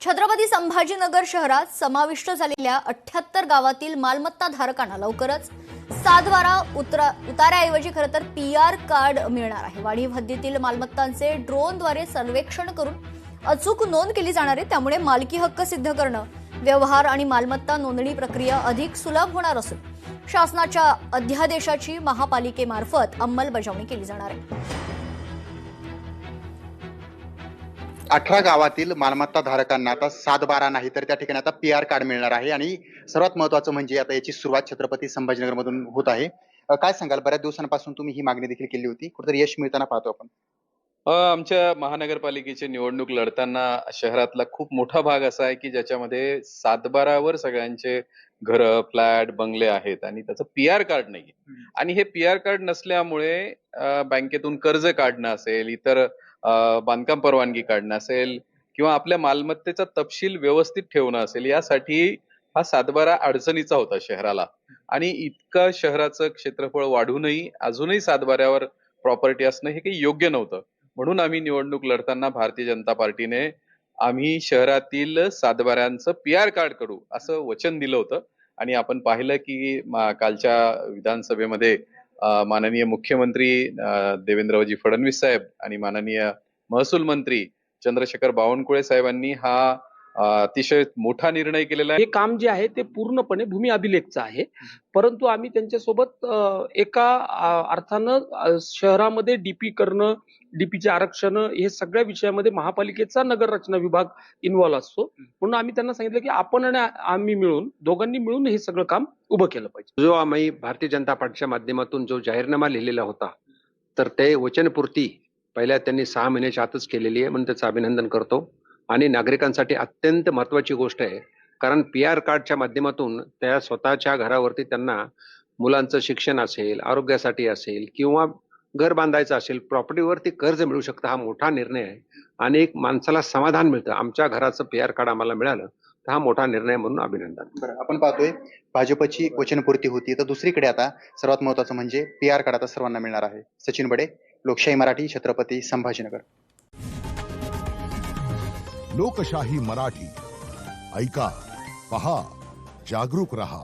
छत्रपती संभाजीनगर शहरात समाविष्ट झालेल्या 78 गावातील मालमत्ता धारकांना लवकरच 7/12 उतार्याऐवजी खरं तर PR कार्ड मिळणार आहे। वाढीव हद्दीतील मालमत्तांचे ड्रोनद्वारे सर्वेक्षण करून अचूक नोंद केली जाणार आहे। त्यामुळे मालकी हक्क सिद्ध करणं, व्यवहार आणि मालमत्ता नोंदणी प्रक्रिया अधिक सुलभ होणार असून शासनाच्या अध्यादेशाची महापालिकेमार्फत अंमलबजावणी केली जाणार आहे। 18 गावातील मालमत्ता धारकांना आता 7/12 नाही तर त्या ठिकाणी आता PR कार्ड मिळणार आहे आणि सर्वात महत्त्वाचं म्हणजे आता याची सुरुवात छत्रपती संभाजीनगर मधून होत आहे। काय सांगाल, बऱ्याच दिवसांपासून तुम्ही ही मागणी देखील केली होती, कुठेतरी यश मिळताना पाहतो आपण। आमच्या महानगरपालिकेची निवडणूक लढताना शहरातला खूप मोठा भाग असा आहे की ज्याच्यामध्ये 7/12 वर सगळ्यांचे घर, फ्लॅट, बंगले आहेत आणि त्याचं PR कार्ड नाहीये। आणि हे PR कार्ड नसल्यामुळे बँकेतून कर्ज काढणं असेल, इतर बांधकाम परवानगी काढणं असेल किंवा आपल्या मालमत्तेचा तपशील व्यवस्थित ठेवणं असेल, यासाठी हा 7/12 अडचणीचा होता शहराला। आणि इतकं शहराचं क्षेत्रफळ वाढूनही अजूनही 7/12 वर प्रॉपर्टी असणं हे काही योग्य नव्हतं। म्हणून आम्ही निवडणूक लढताना भारतीय जनता पार्टीने आम्ही शहरातील 7/12चं PR कार्ड काढू असं वचन दिलं होतं। आणि आपण पाहिलं की कालच्या विधानसभेमध्ये माननीय मुख्यमंत्री देवेंद्रजी फडणवीस साहेब आणि माननीय महसूल मंत्री चंद्रशेखर बावनकुळे साहेबांनी हा अतिशय मोठा निर्णय केलेला आहे। हे काम जे आहे ते पूर्णपणे भूमी अभिलेखचं आहे, परंतु आम्ही त्यांच्यासोबत एका अर्थानं शहरामध्ये DP करणं, DPचे आरक्षण हे सगळ्या विषयामध्ये महापालिकेचा नगर रचना विभाग इन्व्हॉल्व असतो। म्हणून आम्ही त्यांना सांगितलं की आपण आणि आम्ही मिळून दोघांनी मिळून हे सगळं काम उभं केलं पाहिजे। जो आम्ही भारतीय जनता पार्टीच्या माध्यमातून जो जाहीरनामा लिहिलेला होता, तर ते वचनपूर्ती पहिल्या त्यांनी 6 महिन्याच्या आतच केलेली आहे, म्हणून त्याचं अभिनंदन करतो। आणि नागरिकांसाठी अत्यंत महत्वाची गोष्ट आहे, कारण PR कार्डच्या माध्यमातून त्या स्वतःच्या घरावरती त्यांना मुलांचं शिक्षण असेल, आरोग्यासाठी असेल किंवा घर बांधायचं असेल, प्रॉपर्टीवरती कर्ज मिळू शकतं। हा मोठा निर्णय आहे आणि एक माणसाला समाधान मिळतं, आमच्या घराचं PR कार्ड आम्हाला मिळालं, तर हा मोठा निर्णय म्हणून अभिनंदन। बरं, आपण पाहतोय भाजपची वचनपूर्ती होती, तर दुसरीकडे आता सर्वात महत्त्वाचं म्हणजे PR कार्ड आता सर्वांना मिळणार आहे। सचिन बडे, लोकशाही मराठी, छत्रपती संभाजीनगर। लोकशाही मराठी, ऐका, पहा, जागरूक रहा।